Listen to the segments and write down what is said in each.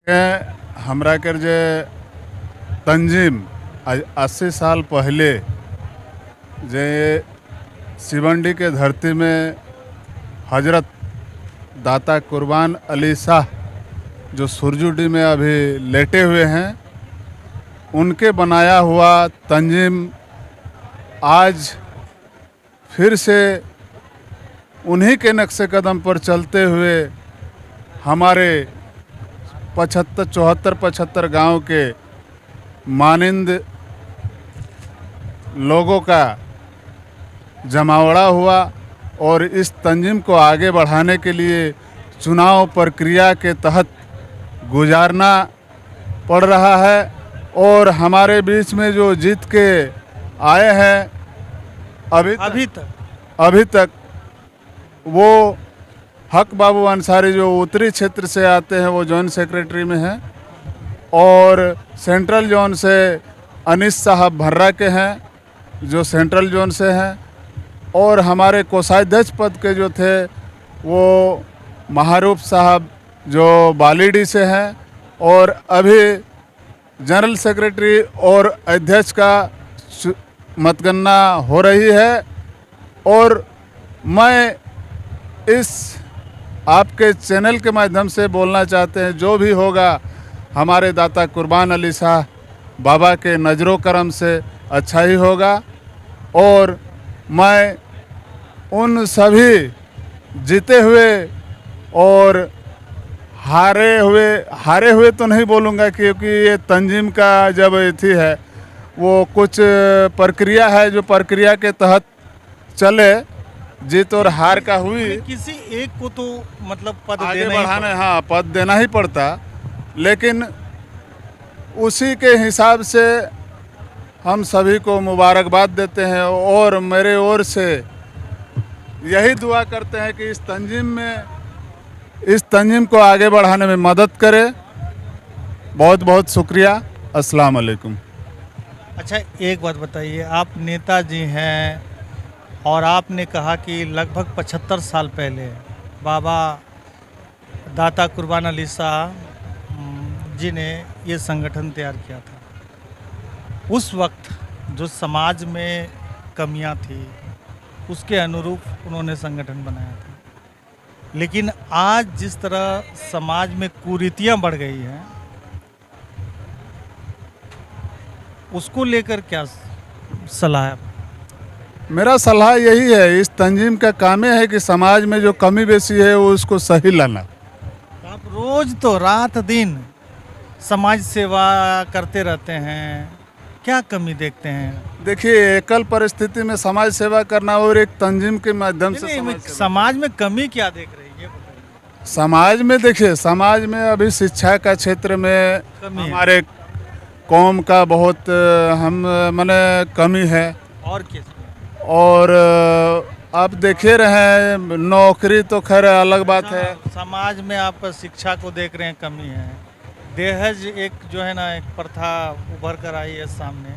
हमरा कर जे तंजीम आज 80 साल पहले जे सिवंडी के धरती में हजरत दाता कुर्बान अली शाह जो सुरजुडी में अभी लेटे हुए हैं, उनके बनाया हुआ तंजीम आज फिर से उन्हीं के नक्शे कदम पर चलते हुए हमारे 75 गांव के मानिंद लोगों का जमावड़ा हुआ और इस तंजीम को आगे बढ़ाने के लिए चुनाव प्रक्रिया के तहत गुजारना पड़ रहा है। और हमारे बीच में जो जीत के आए हैं अभी तक वो हक बाबू अंसारी जो उत्तरी क्षेत्र से आते हैं वो जॉइंट सेक्रेटरी में हैं, और सेंट्रल जोन से अनीस साहब भर्रा के हैं जो सेंट्रल जोन से हैं, और हमारे कोषाध्यक्ष पद के जो थे वो महारूप साहब जो बालीडी से हैं, और अभी जनरल सेक्रेटरी और अध्यक्ष का मतगणना हो रही है। और मैं इस आपके चैनल के माध्यम से बोलना चाहते हैं, जो भी होगा हमारे दाता कुर्बान अली शाह बाबा के नजरों करम से अच्छा ही होगा। और मैं उन सभी जीते हुए और हारे हुए तो नहीं बोलूँगा, क्योंकि ये तंजीम का जब थी है वो कुछ प्रक्रिया है जो प्रक्रिया के तहत चले, जीत और हार का हुई। किसी एक को तो मतलब पद आगे देना बढ़ाने, हाँ, पद देना ही पड़ता, लेकिन उसी के हिसाब से हम सभी को मुबारकबाद देते हैं और मेरे ओर से यही दुआ करते हैं कि इस तंजीम को आगे बढ़ाने में मदद करे। बहुत बहुत शुक्रिया। अस्सलाम वालेकुम। अच्छा, एक बात बताइए, आप नेताजी हैं और आपने कहा कि लगभग 75 साल पहले बाबा दाता कुर्बान अली शाह जी ने ये संगठन तैयार किया था। उस वक्त जो समाज में कमियां थी उसके अनुरूप उन्होंने संगठन बनाया था, लेकिन आज जिस तरह समाज में कुरीतियां बढ़ गई हैं उसको लेकर क्या सलाह है? मेरा सलाह यही है, इस तंजीम का काम है कि समाज में जो कमी बेसी है वो उसको सही लाना। आप रोज तो रात दिन समाज सेवा करते रहते हैं, क्या कमी देखते हैं? देखिए, एकल परिस्थिति में समाज सेवा करना और एक तंजीम के माध्यम से समाज में कमी क्या देख रही है? समाज में देखिए, समाज में अभी शिक्षा का क्षेत्र में हमारे कौम का बहुत माने कमी है। और किस? और आप देखे रहे, नौकरी तो खैर अलग बात है। समाज में आप शिक्षा को देख रहे हैं, कमी है। दहेज एक जो है ना, एक प्रथा उभर कर आई है सामने,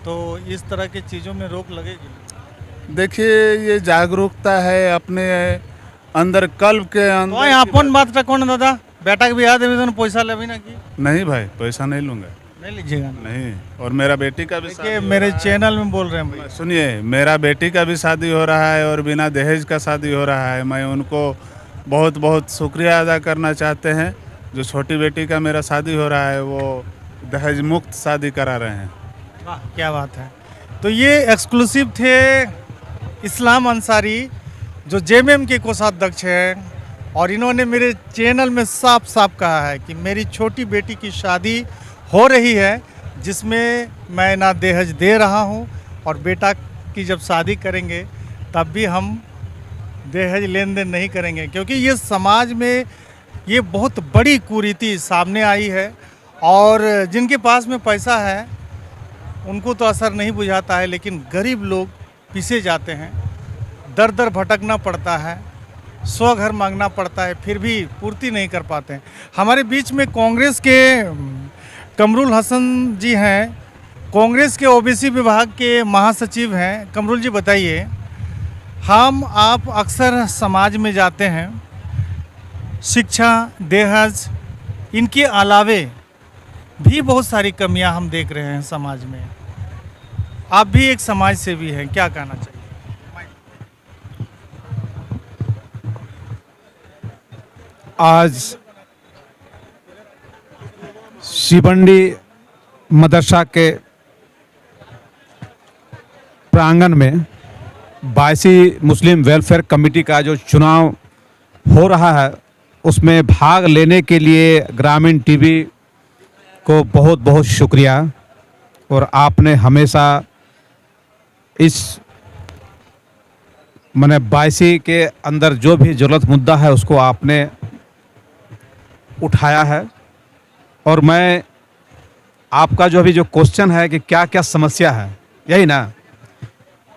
तो इस तरह की चीज़ों में रोक लगेगी? देखिए, ये जागरूकता है अपने अंदर, कल्ब के अंदर। अपन बात कौन दादा, बेटा के बियाह देवी तो पैसा लेवी ना की? नहीं भाई, पैसा नहीं लूँगा। नहीं लीजिएगा? नहीं। और मेरा बेटी का भी देखिए, मेरे चैनल में बोल रहे हैं भाई। सुनिए, मेरा बेटी का भी शादी हो रहा है और बिना दहेज का शादी हो रहा है। मैं उनको बहुत बहुत शुक्रिया अदा करना चाहते हैं। जो छोटी बेटी का मेरा शादी हो रहा है वो दहेज मुक्त शादी करा रहे हैं। वाह, क्या बात है। तो ये एक्सक्लूसिव थे इस्लाम अंसारी जो जेएमएम के कोषाध्यक्ष हैं, और इन्होंने मेरे चैनल में साफ साफ कहा है कि मेरी छोटी बेटी की शादी हो रही है जिसमें मैं ना दहेज दे रहा हूं, और बेटा की जब शादी करेंगे तब भी हम दहेज लेन देन नहीं करेंगे, क्योंकि ये समाज में ये बहुत बड़ी कुरीति सामने आई है। और जिनके पास में पैसा है उनको तो असर नहीं बुझाता है, लेकिन गरीब लोग पीछे जाते हैं, दर दर भटकना पड़ता है, 100 घर मांगना पड़ता है, फिर भी पूर्ति नहीं कर पाते हैं। हमारे बीच में कांग्रेस के कमरुल हसन जी हैं, कांग्रेस के ओबीसी विभाग के महासचिव हैं। कमरुल जी, बताइए, आप अक्सर समाज में जाते हैं, शिक्षा, दहेज इनके अलावे भी बहुत सारी कमियां हम देख रहे हैं समाज में। आप भी एक समाज सेवी हैं, क्या कहना चाहिए? आज शिबंडी मदरसा के प्रांगण में 22 मुस्लिम वेलफेयर कमेटी का जो चुनाव हो रहा है, उसमें भाग लेने के लिए ग्रामीण टीवी को बहुत बहुत शुक्रिया। और आपने हमेशा इस मैंने 22 के अंदर जो भी ज़रूरत मुद्दा है उसको आपने उठाया है। और मैं आपका जो अभी जो क्वेश्चन है कि क्या क्या समस्या है, यही ना।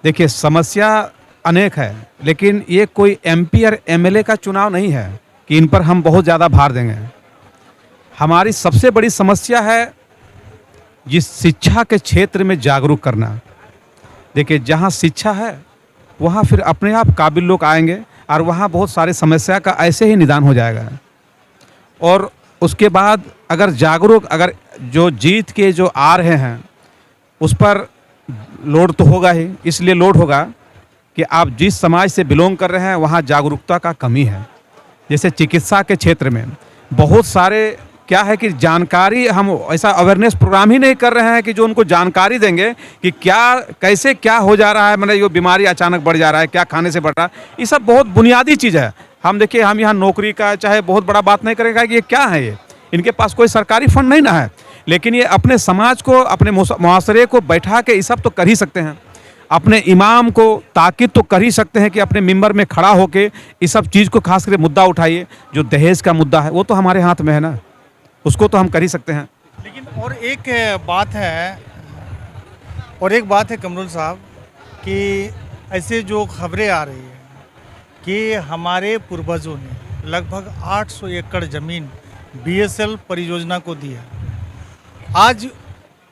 देखिए, समस्या अनेक है, लेकिन ये कोई एमपी और एमएलए का चुनाव नहीं है कि इन पर हम बहुत ज़्यादा भार देंगे। हमारी सबसे बड़ी समस्या है जिस शिक्षा के क्षेत्र में जागरूक करना। देखिए, जहाँ शिक्षा है वहाँ फिर अपने आप काबिल लोग आएंगे और वहाँ बहुत सारी समस्या का ऐसे ही निदान हो जाएगा। और उसके बाद अगर जागरूक, अगर जो जीत के जो आ रहे हैं उस पर लोड तो होगा ही। इसलिए लोड होगा कि आप जिस समाज से बिलोंग कर रहे हैं वहाँ जागरूकता का कमी है। जैसे चिकित्सा के क्षेत्र में बहुत सारे क्या है कि जानकारी, हम ऐसा अवेयरनेस प्रोग्राम ही नहीं कर रहे हैं कि जो उनको जानकारी देंगे कि क्या कैसे क्या हो जा रहा है, मतलब ये बीमारी अचानक बढ़ जा रहा है, क्या खाने से बढ़ रहा है। ये सब बहुत बुनियादी चीज़ है। हम देखिए, हम यहाँ नौकरी का चाहे बहुत बड़ा बात नहीं करेगा कि ये क्या है, ये इनके पास कोई सरकारी फंड नहीं ना है, लेकिन ये अपने समाज को, अपने मुआशरे को बैठा के ये सब तो कर ही सकते हैं। अपने इमाम को ताकीद तो कर ही सकते हैं कि अपने मिंबर में खड़ा होके इस सब चीज़ को खास करके मुद्दा उठाइए। जो दहेज का मुद्दा है वो तो हमारे हाथ में है ना, उसको तो हम कर ही सकते हैं। लेकिन और एक बात है कमरुल साहब कि ऐसे जो खबरें आ रही है कि हमारे पूर्वजों ने लगभग 800 एकड़ ज़मीन बीएसएल परियोजना को दी है। आज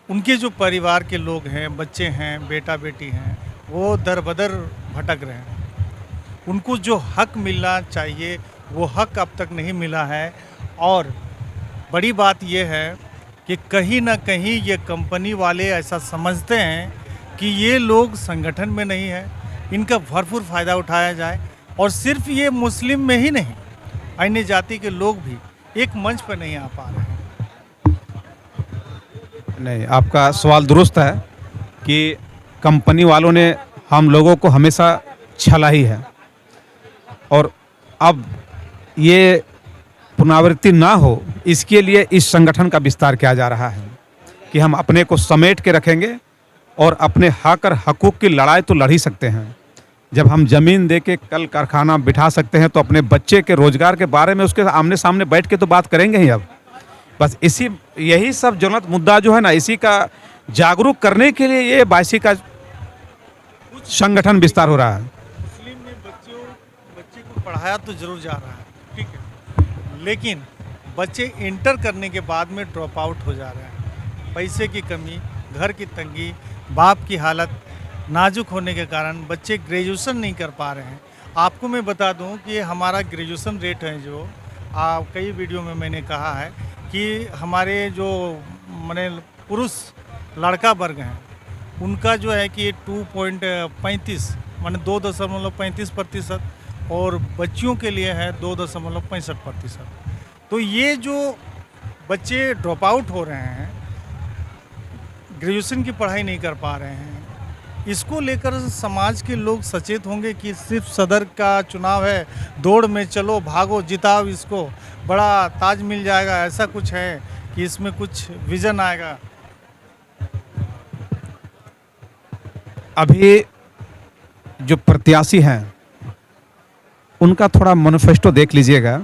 उनके जो परिवार के लोग हैं, बच्चे हैं, बेटा बेटी हैं, वो दर बदर भटक रहे हैं। उनको जो हक मिलना चाहिए वो हक अब तक नहीं मिला है। और बड़ी बात यह है कि कहीं ना कहीं ये कंपनी वाले ऐसा समझते हैं कि ये लोग संगठन में नहीं है, इनका भरपूर फ़ायदा उठाया जाए। और सिर्फ ये मुस्लिम में ही नहीं, अन्य जाति के लोग भी एक मंच पर नहीं आ पा रहे हैं। नहीं, आपका सवाल दुरुस्त है कि कंपनी वालों ने हम लोगों को हमेशा छला ही है। और अब ये पुनरावृत्ति ना हो, इसके लिए इस संगठन का विस्तार किया जा रहा है कि हम अपने को समेट के रखेंगे और अपने हक और हकूक़ की लड़ाई तो लड़ ही सकते हैं। जब हम ज़मीन दे के कल कारखाना बिठा सकते हैं तो अपने बच्चे के रोज़गार के बारे में उसके आमने सामने बैठ के तो बात करेंगे ही। अब बस यही सब ज्वलंत मुद्दा जो है ना, इसी का जागरूक करने के लिए ये 22 का संगठन विस्तार हो रहा है। मुस्लिम ने बच्चे को पढ़ाया तो जरूर जा रहा है, ठीक है, लेकिन बच्चे इंटर करने के बाद में ड्रॉप आउट हो जा रहे हैं। पैसे की कमी, घर की तंगी, बाप की हालत नाजुक होने के कारण बच्चे ग्रेजुएशन नहीं कर पा रहे हैं। आपको मैं बता दूं कि हमारा ग्रेजुएशन रेट है जो कई वीडियो में मैंने कहा है कि हमारे जो माने पुरुष लड़का वर्ग हैं उनका जो है कि 2.35 माने 2.35% और बच्चियों के लिए है 2.65%। तो ये जो बच्चे ड्रॉप आउट हो रहे हैं, ग्रेजुएशन की पढ़ाई नहीं कर पा रहे हैं, इसको लेकर समाज के लोग सचेत होंगे कि सिर्फ सदर का चुनाव है, दौड़ में चलो, भागो, जिताओ इसको, बड़ा ताज मिल जाएगा, ऐसा कुछ है कि इसमें कुछ विजन आएगा? अभी जो प्रत्याशी हैं उनका थोड़ा मैनिफेस्टो देख लीजिएगा।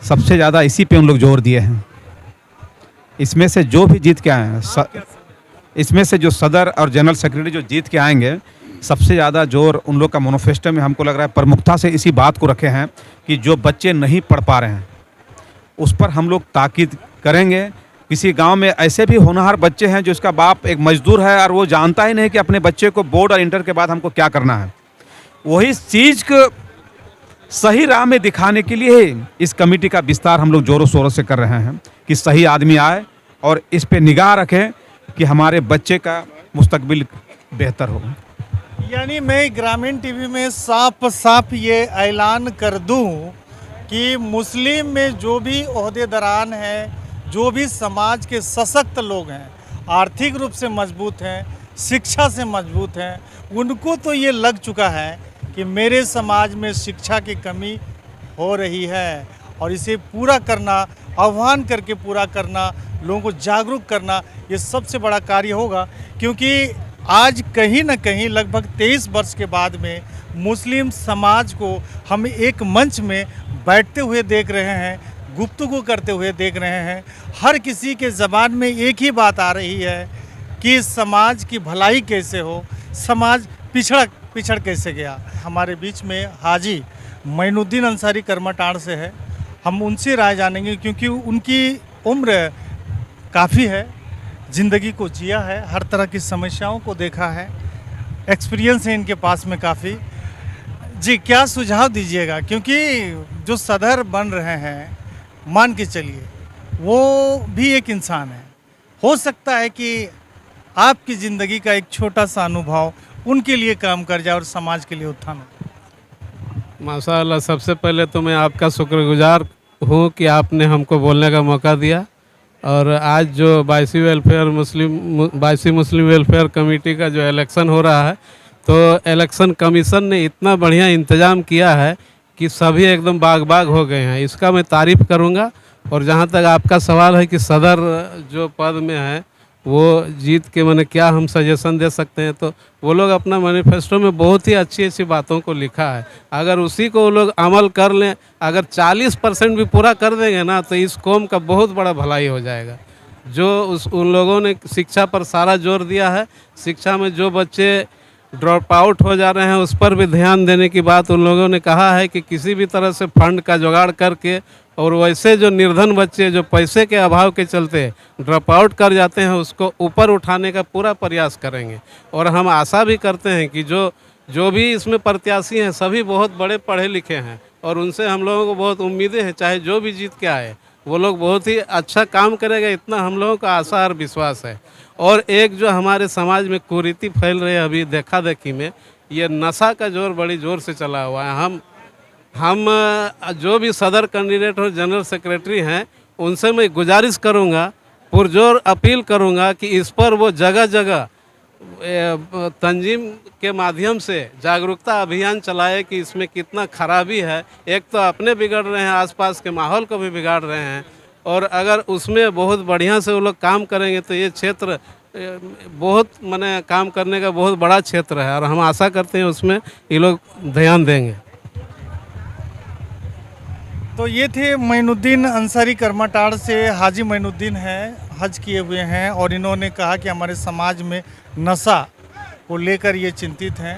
सबसे ज़्यादा इसी पे उन लोग जोर दिए हैं। इसमें से जो भी जीत के आए हैं, इसमें से जो सदर और जनरल सेक्रेटरी जो जीत के आएंगे, सबसे ज़्यादा जोर उन लोग का मैनिफेस्टो में हमको लग रहा है प्रमुखता से इसी बात को रखे हैं कि जो बच्चे नहीं पढ़ पा रहे हैं उस पर हम लोग ताकीद करेंगे। किसी गांव में ऐसे भी होनहार बच्चे हैं जो इसका बाप एक मजदूर है और वो जानता ही नहीं कि अपने बच्चे को बोर्ड और इंटर के बाद हमको क्या करना है। वही चीज़ को सही राह में दिखाने के लिए इस कमेटी का विस्तार हम लोग जोरों शोरों से कर रहे हैं कि सही आदमी आए और इस पे निगाह रखें कि हमारे बच्चे का मुस्तकबिल बेहतर हो। यानी मैं ग्रामीण टीवी में साफ साफ ये ऐलान कर दूं कि मुस्लिम में जो भी ओहदेदारान हैं, जो भी समाज के सशक्त लोग हैं, आर्थिक रूप से मजबूत हैं, शिक्षा से मजबूत हैं, उनको तो ये लग चुका है कि मेरे समाज में शिक्षा की कमी हो रही है और इसे पूरा करना, आह्वान करके पूरा करना, लोगों को जागरूक करना, ये सबसे बड़ा कार्य होगा। क्योंकि आज कहीं ना कहीं लगभग 23 वर्ष के बाद में मुस्लिम समाज को हम एक मंच में बैठते हुए देख रहे हैं, गुफ्तगू करते हुए देख रहे हैं। हर किसी के ज़बान में एक ही बात आ रही है कि समाज की भलाई कैसे हो, समाज पिछड़ कैसे गया। हमारे बीच में हाजी मोइनुद्दीन अंसारी करमाटांड़ से है, हम उनसे राय जानेंगे क्योंकि उनकी उम्र काफ़ी है, ज़िंदगी को जिया है, हर तरह की समस्याओं को देखा है, एक्सपीरियंस है इनके पास में काफ़ी। जी, क्या सुझाव दीजिएगा? क्योंकि जो सदर बन रहे हैं, मान के चलिए वो भी एक इंसान है, हो सकता है कि आपकी ज़िंदगी का एक छोटा सा अनुभव उनके लिए काम कर जाए और समाज के लिए उत्थान हो। माशाअल्लाह, सबसे पहले तो मैं आपका शुक्रगुजार हूँ कि आपने हमको बोलने का मौका दिया। और आज जो बायसी मुस्लिम वेलफेयर कमेटी का जो इलेक्शन हो रहा है, तो इलेक्शन कमीशन ने इतना बढ़िया इंतज़ाम किया है कि सभी एकदम बाग बाग हो गए हैं। इसका मैं तारीफ़ करूँगा। और जहाँ तक आपका सवाल है कि सदर जो पद में है वो जीत के मैंने क्या हम सजेशन दे सकते हैं, तो वो लोग अपना मैनिफेस्टो में बहुत ही अच्छी अच्छी बातों को लिखा है। अगर उसी को वो लोग अमल कर लें, अगर 40% भी पूरा कर देंगे ना, तो इस कौम का बहुत बड़ा भलाई हो जाएगा। जो उन लोगों ने शिक्षा पर सारा जोर दिया है, शिक्षा में जो बच्चे ड्रॉप आउट हो जा रहे हैं उस पर भी ध्यान देने की बात उन लोगों ने कहा है कि किसी भी तरह से फंड का जुगाड़ करके, और वैसे जो निर्धन बच्चे जो पैसे के अभाव के चलते ड्रॉप आउट कर जाते हैं उसको ऊपर उठाने का पूरा प्रयास करेंगे। और हम आशा भी करते हैं कि जो भी इसमें प्रत्याशी हैं सभी बहुत बड़े पढ़े लिखे हैं और उनसे हम लोगों को बहुत उम्मीदें हैं। चाहे जो भी जीत के आए वो लोग बहुत ही अच्छा काम करेगा, इतना हम लोगों का आशा और विश्वास है। और एक जो हमारे समाज में कुरीति फैल रही है अभी देखा देखी में, ये नशा का जोर बड़ी ज़ोर से चला हुआ है। हम जो भी सदर कैंडिडेट और जनरल सेक्रेटरी हैं उनसे मैं गुजारिश करूंगा, पुरजोर अपील करूंगा कि इस पर वो जगह जगह तंजीम के माध्यम से जागरूकता अभियान चलाए कि इसमें कितना खराबी है। एक तो अपने बिगड़ रहे हैं, आसपास के माहौल को भी बिगाड़ रहे हैं, और अगर उसमें बहुत बढ़िया से वो लोग काम करेंगे तो ये क्षेत्र बहुत माने काम करने का बहुत बड़ा क्षेत्र है और हम आशा करते हैं उसमें ये लोग ध्यान देंगे। तो ये थे मोइनुद्दीन अंसारी करमाटांड़ से। हाजी मोइनुद्दीन हैं, हज किए हुए हैं और इन्होंने कहा कि हमारे समाज में नशा को लेकर ये चिंतित हैं।